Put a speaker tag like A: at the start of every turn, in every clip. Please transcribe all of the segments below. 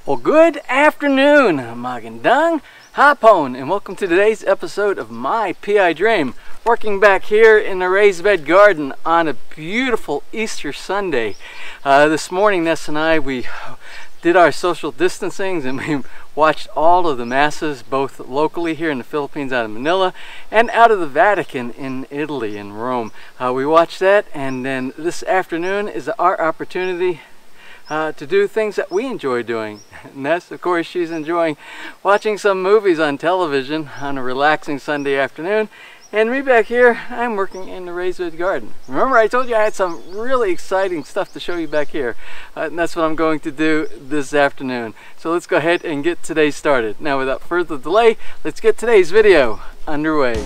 A: Well, good afternoon, Magandang Hapon, and welcome to today's episode of My PI Dream. Working back here in the raised bed garden on a beautiful Easter Sunday. This morning, Ness and I, we did our social distancing and we watched all of the masses, both locally here in the Philippines out of Manila and out of the Vatican in Italy, in Rome. We watched that, and then this afternoon is our opportunity to do things that we enjoy doing. Ness, of course, she's enjoying watching some movies on television on a relaxing Sunday afternoon. And me back here, I'm working in the raised bed garden. Remember, I told you I had some really exciting stuff to show you back here. And that's what I'm going to do this afternoon. So let's go ahead and get today started. Now, without further delay, let's get today's video underway.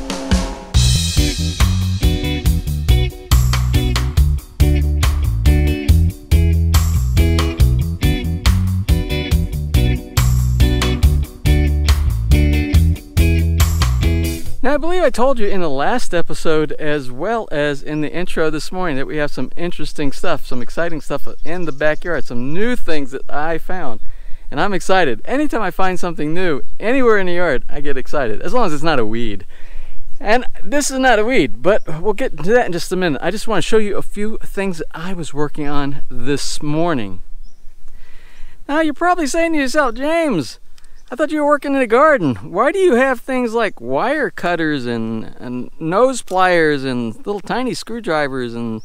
A: Now, I believe I told you in the last episode, as well as in the intro this morning, that we have some interesting stuff, some exciting stuff in the backyard, some new things that I found. And I'm excited. Anytime I find something new anywhere in the yard, I get excited, as long as it's not a weed. And this is not a weed, but we'll get into that in just a minute. I just want to show you a few things that I was working on this morning. Now, you're probably saying to yourself, James, I thought you were working in the garden. Why do you have things like wire cutters and nose pliers and little tiny screwdrivers and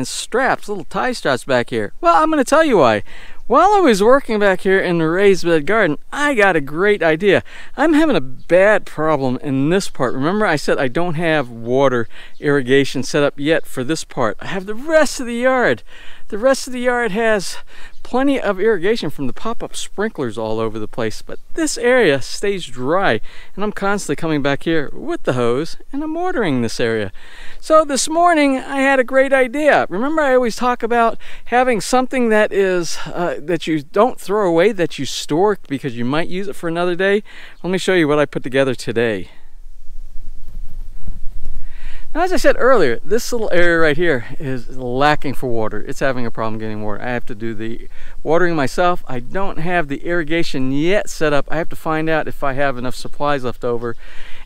A: straps, little tie straps back here? Well, I'm going to tell you why. While I was working back here in the raised bed garden, I got a great idea. I'm having a bad problem in this part. Remember, I said I don't have water irrigation set up yet for this part. I have the rest of the yard. The rest of the yard has plenty of irrigation from the pop-up sprinklers all over the place, but this area stays dry, and I'm constantly coming back here with the hose and I'm watering this area. So this morning I had a great idea. Remember, I always talk about having something that is that you don't throw away, that you store because you might use it for another day. Let me show you what I put together today. Now, as I said earlier, this little area right here is lacking for water. It's having a problem getting water. I have to do the watering myself. I don't have the irrigation yet set up. I have to find out if I have enough supplies left over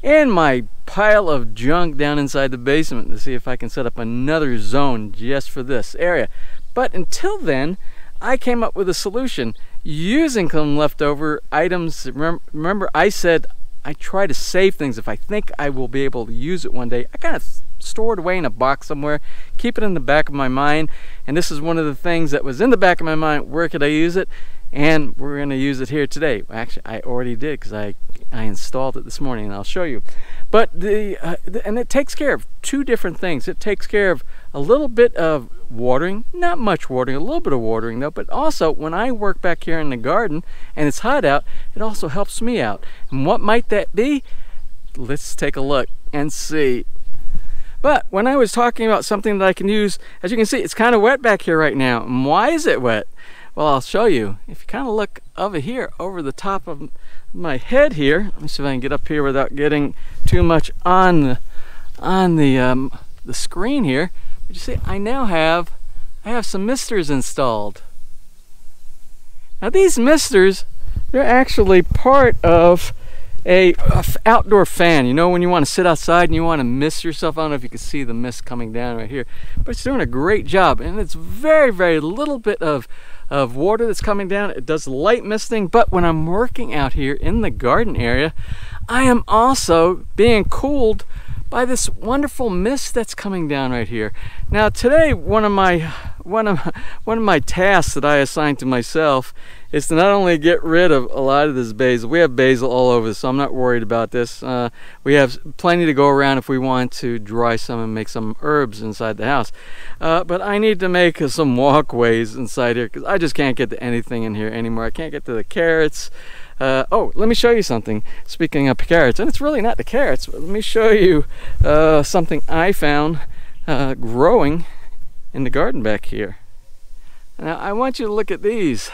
A: in my pile of junk down inside the basement to see if I can set up another zone just for this area. But until then, I came up with a solution using some leftover items. Remember, I said I try to save things. If I think I will be able to use it one day, I kind of store it away in a box somewhere, keep it in the back of my mind. And this is one of the things that was in the back of my mind. Where could I use it? And we're going to use it here today. Actually, I already did, because I installed it this morning, and I'll show you. But and it takes care of two different things. It takes care of a little bit of watering, not much watering, a little bit of watering though, but also when I work back here in the garden and it's hot out, it also helps me out. And what might that be? Let's take a look and see. But when I was talking about something that I can use, as you can see, it's kind of wet back here right now. And why is it wet? Well, I'll show you. If you kind of look over here, over the top of my head here, let me see if I can get up here without getting too much on the screen here. But you see, I have some misters installed. Now, these misters, they're actually part of a outdoor fan. You know, when you want to sit outside and you want to mist yourself. I don't know if you can see the mist coming down right here, but it's doing a great job, and it's very, very little bit of water that's coming down. It does light misting, but when I'm working out here in the garden area, I am also being cooled by this wonderful mist that's coming down right here. Now, today, one of my tasks that I assigned to myself is to not only get rid of a lot of this basil. We have basil all over, so I'm not worried about this. We have plenty to go around if we want to dry some and make some herbs inside the house. But I need to make some walkways inside here, because I just can't get to anything in here anymore. I can't get to the carrots. Oh, let me show you something. Speaking of carrots, and it's really not the carrots, but let me show you something I found growing in the garden back here. Now, I want you to look at these.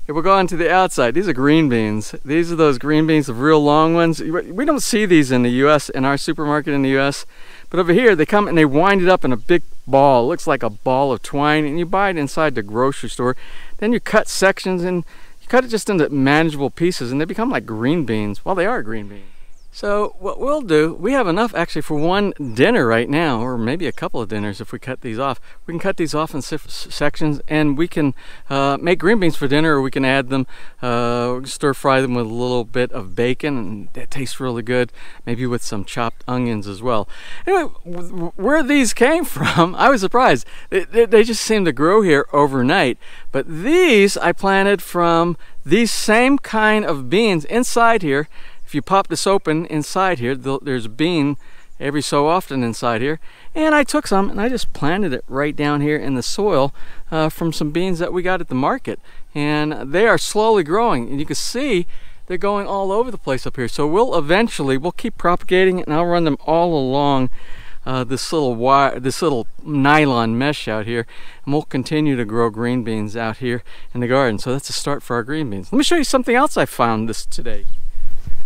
A: If we'll go on to the outside, these are green beans. These are those green beans, the real long ones. We don't see these in the U.S., in our supermarket in the U.S., but over here they come and they wind it up in a big ball. It looks like a ball of twine, and you buy it inside the grocery store. Then you cut sections and You cut it just into manageable pieces and they become like green beans. Well, they are green beans. So what we'll do, we have enough actually for one dinner right now, or maybe a couple of dinners if we cut these off. We can cut these off in sections and we can make green beans for dinner, or we can add them, stir fry them with a little bit of bacon, and that tastes really good. Maybe with some chopped onions as well. Anyway, where these came from, I was surprised. They just seem to grow here overnight. But these I planted from these same kind of beans inside here. If you pop this open inside here, there's a bean every so often inside here. And I took some and I just planted it right down here in the soil from some beans that we got at the market. And they are slowly growing. And you can see they're going all over the place up here. So we'll keep propagating it, and I'll run them all along this little nylon mesh out here, and we'll continue to grow green beans out here in the garden. So that's a start for our green beans. Let me show you something else I found today.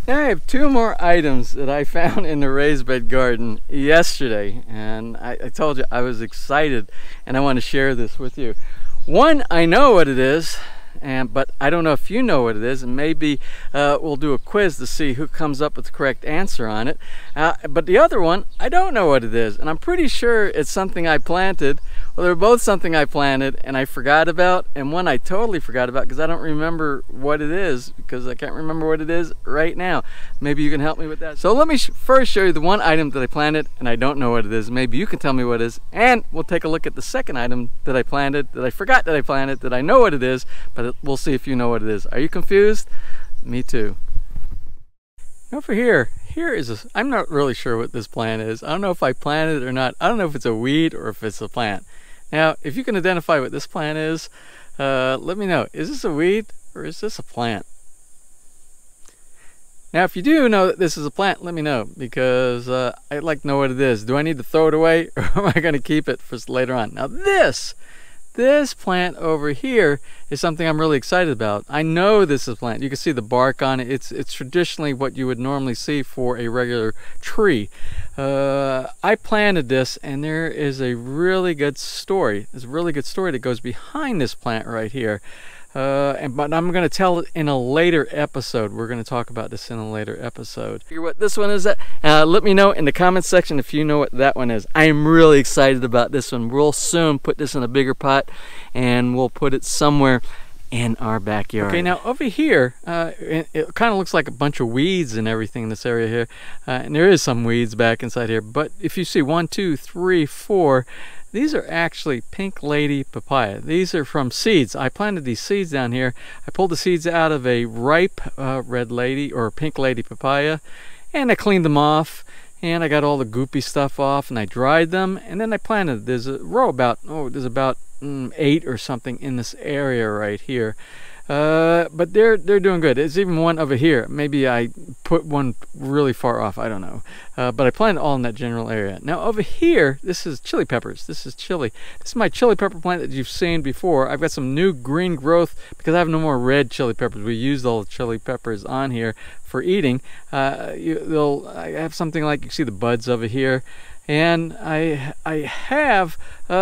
A: Now I have two more items that I found in the raised bed garden yesterday, and I told you I was excited and I want to share this with you. One, I know what it is, but I don't know if you know what it is, and maybe we'll do a quiz to see who comes up with the correct answer on it. But the other one, I don't know what it is, and I'm pretty sure it's something I planted. Well, they're both something I planted and I forgot about, and one I totally forgot about because I don't remember what it is, because I can't remember what it is right now. Maybe you can help me with that. So let me first show you the one item that I planted and I don't know what it is. Maybe you can tell me what it is, and we'll take a look at the second item that I planted, that I forgot that I planted, that I know what it is, but we'll see if you know what it is. Are you confused? Me too. Over here is I'm not really sure what this plant is. I don't know if I planted it or not. I don't know if it's a weed or if it's a plant. Now, if you can identify what this plant is, let me know. Is this a weed or is this a plant? Now, if you do know that this is a plant, let me know, because I'd like to know what it is. Do I need to throw it away, or am I going to keep it for later on? Now, this plant over here is something I'm really excited about. I know this is a plant. You can see the bark on it. It's traditionally what you would normally see for a regular tree. I planted this, and there is a really good story. There's a really good story that goes behind this plant right here. But I'm going to tell it in a later episode. We're going to talk about this in a later episode. Figure what this one is. Let me know in the comments section if you know what that one is. I am really excited about this one. We'll soon put this in a bigger pot, and we'll put it somewhere in our backyard. Okay, now over here, it kind of looks like a bunch of weeds and everything in this area here. And there is some weeds back inside here. But if you see 1, 2, 3, 4, these are actually pink lady papaya. These are from seeds. I planted these seeds down here. I pulled the seeds out of a ripe red lady or pink lady papaya, and I cleaned them off, and I got all the goopy stuff off, and I dried them, and then I planted. There's a row there's about 8 or something in this area right here. But they're doing good. There's even one over here. Maybe I put one really far off. I don't know. But I planted all in that general area. Now over here, this is chili peppers. This is chili. This is my chili pepper plant that you've seen before. I've got some new green growth because I have no more red chili peppers. We used all the chili peppers on here for eating. I have something like, you see the buds over here. And I have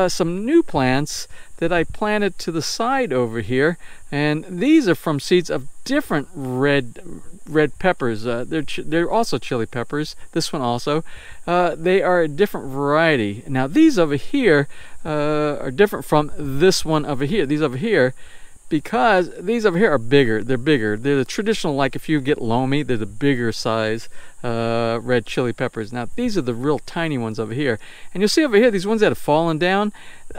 A: some new plants that I planted to the side over here, and these are from seeds of different red peppers. They're also chili peppers. This one also. They are a different variety. Now these over here are different from this one over here. These over here, because these over here are bigger. They're bigger. They're the traditional, like if you get loamy, they're the bigger size red chili peppers. Now these are the real tiny ones over here. And you'll see over here, these ones that have fallen down,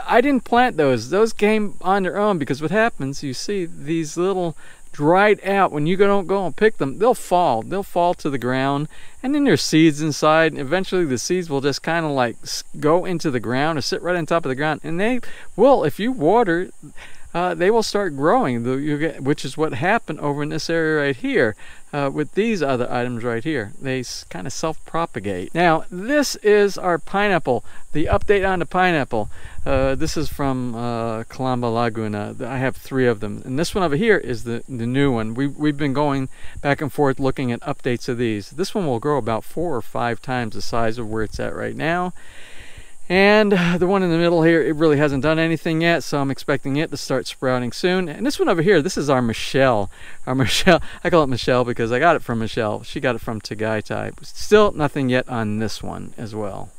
A: I didn't plant those. Those came on their own, because what happens, you see these little dried out, when you don't go and pick them, they'll fall to the ground, and then there's seeds inside, and eventually the seeds will just kind of like go into the ground or sit right on top of the ground, and they will, if you water, they will start growing, which is what happened over in this area right here with these other items right here. They kind of self-propagate. Now this is our pineapple, the update on the pineapple. This is from Calamba Laguna. I have 3 of them, and this one over here is the new one. We've been going back and forth looking at updates of these. This one will grow about 4 or 5 times the size of where it's at right now. And the one in the middle here, it really hasn't done anything yet, so I'm expecting it to start sprouting soon. And this one over here, this is our Michelle. Our Michelle, I call it Michelle because I got it from Michelle. She got it from DJI. Still nothing yet on this one as well.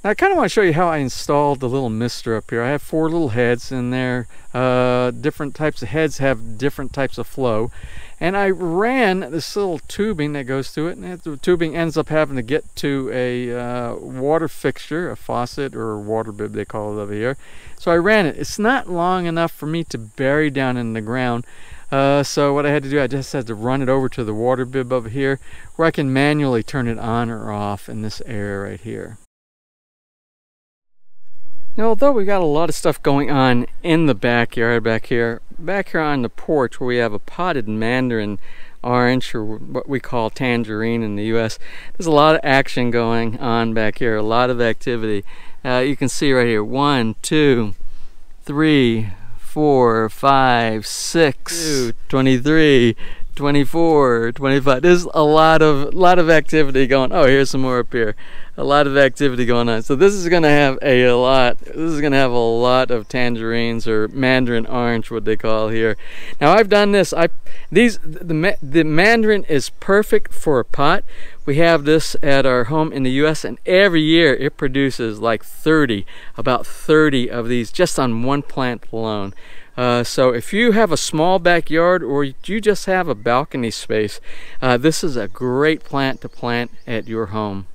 A: Now, I kind of want to show you how I installed the little mister up here. I have 4 little heads in there. Different types of heads have different types of flow. And I ran this little tubing that goes through it, and the tubing ends up having to get to a water fixture, a faucet or a water bib they call it over here. So I ran it. It's not long enough for me to bury down in the ground. So what I had to do, I just had to run it over to the water bib over here where I can manually turn it on or off in this area right here. Now, although we got a lot of stuff going on in the backyard back here on the porch where we have a potted mandarin orange, or what we call tangerine in the US, there's a lot of action going on back here, a lot of activity. You can see right here, 1, 2, 3, 4, 5, 6, 23, 24, 25. There's a lot of activity going. Oh, here's some more up here. A lot of activity going on. So this is going to have a lot. This is going to have a lot of tangerines, or mandarin orange, what they call here. Now I've done this. The mandarin is perfect for a pot. We have this at our home in the US, and every year it produces like about 30 of these just on one plant alone. So if you have a small backyard, or you just have a balcony space, this is a great plant to plant at your home.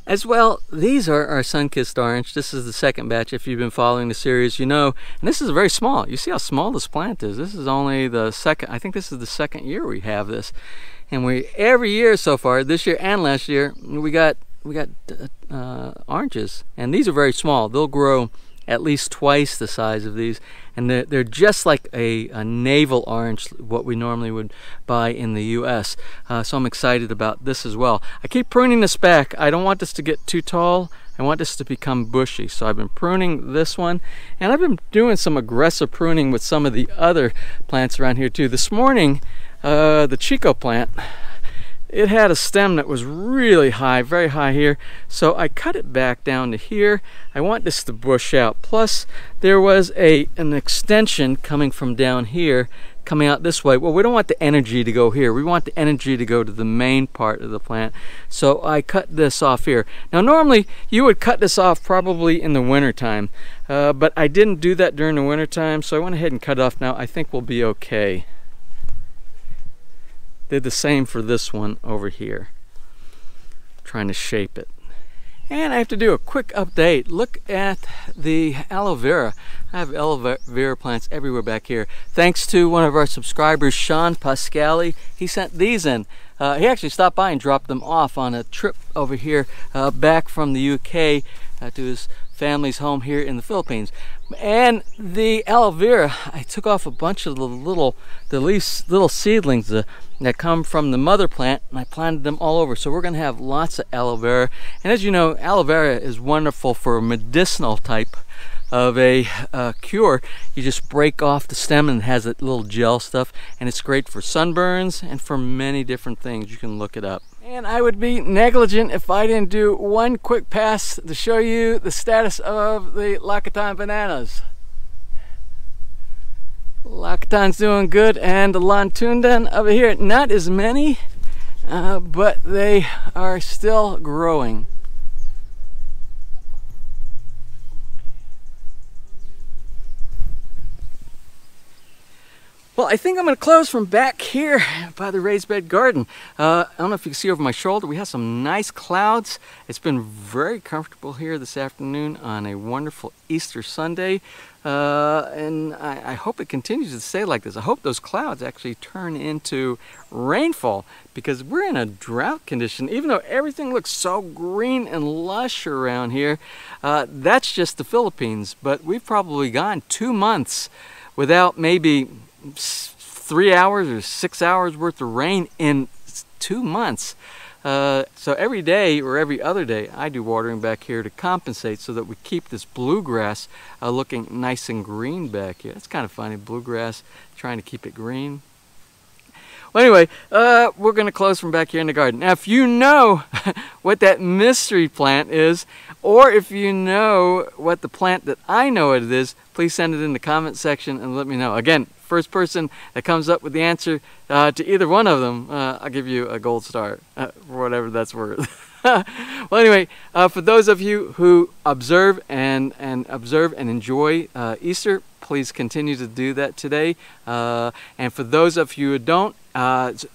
A: As well, these are our Sunkist Orange. This is the second batch. If you've been following the series, you know. And this is very small. You see how small this plant is. This is only the second, I think this is the second year we have this. And every year so far, this year and last year, we got oranges. And these are very small. They'll grow at least twice the size of these, and they're just like a navel orange, what we normally would buy in the US. So I'm excited about this as well. I keep pruning this back. I don't want this to get too tall. I want this to become bushy. So I've been pruning this one, and I've been doing some aggressive pruning with some of the other plants around here too. This morning, the Chico plant, it had a stem that was really high, very high here, so I cut it back down to here. I want this to bush out. Plus, there was an extension coming from down here, coming out this way. Well, we don't want the energy to go here. We want the energy to go to the main part of the plant. So I cut this off here. Now, normally, you would cut this off probably in the winter time, but I didn't do that during the winter time, so I went ahead and cut it off now. I think we'll be okay. Did the same for this one over here. Trying to shape it. And I have to do a quick update. Look at the aloe vera. I have aloe vera plants everywhere back here. Thanks to one of our subscribers, Sean Pascali. He sent these in. He actually stopped by and dropped them off on a trip over here back from the UK to his family's home here in the Philippines. And the aloe vera, I took off a bunch of the little seedlings that come from the mother plant, and I planted them all over. So we're going to have lots of aloe vera. And as you know, aloe vera is wonderful for a medicinal type of a cure. You just break off the stem and it has that little gel stuff, and it's great for sunburns and for many different things. You can look it up. And I would be negligent if I didn't do one quick pass to show you the status of the Lyre bananas. Lyre's doing good, and the Lantundan over here, not as many, but they are still growing. Well, I think I'm going to close from back here by the raised bed garden. I don't know if you can see over my shoulder, we have some nice clouds. It's been very comfortable here this afternoon on a wonderful Easter Sunday. And I hope it continues to stay like this. I hope those clouds actually turn into rainfall, because we're in a drought condition. Even though everything looks so green and lush around here, that's just the Philippines. But we've probably gone 2 months without maybe 3 hours or 6 hours worth of rain in 2 months. So every day or every other day I do watering back here to compensate, so that we keep this bluegrass looking nice and green back here. It's kind of funny, bluegrass, trying to keep it green. Well, anyway, we're going to close from back here in the garden. Now, if you know what that mystery plant is, or if you know what the plant that I know it is, please send it in the comment section and let me know. Again, first person that comes up with the answer to either one of them, I'll give you a gold star, for whatever that's worth. Well, anyway, for those of you who observe and enjoy Easter, please continue to do that today. And for those of you who don't,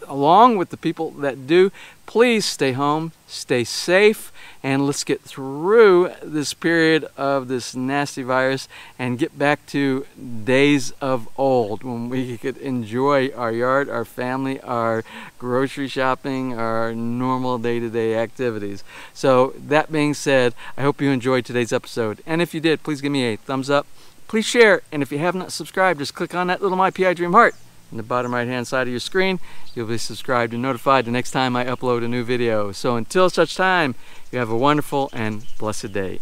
A: along with the people that do, please stay home, stay safe, and let's get through this period of this nasty virus and get back to days of old when we could enjoy our yard, our family, our grocery shopping, our normal day-to-day activities. So that being said, I hope you enjoyed today's episode. And if you did, please give me a thumbs up. Please share, and if you have not subscribed, just click on that little MPID dream heart in the bottom right hand side of your screen. You'll be subscribed and notified the next time I upload a new video. So until such time, you have a wonderful and blessed day.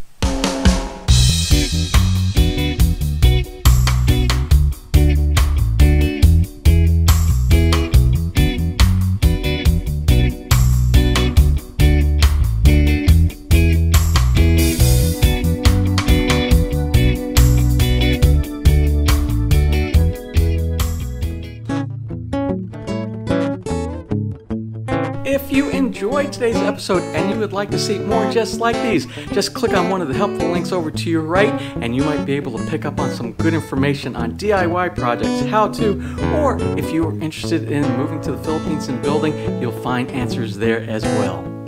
A: If you enjoyed today's episode and you would like to see more just like these, just click on one of the helpful links over to your right and you might be able to pick up on some good information on DIY projects, how to, or if you are interested in moving to the Philippines and building, you'll find answers there as well.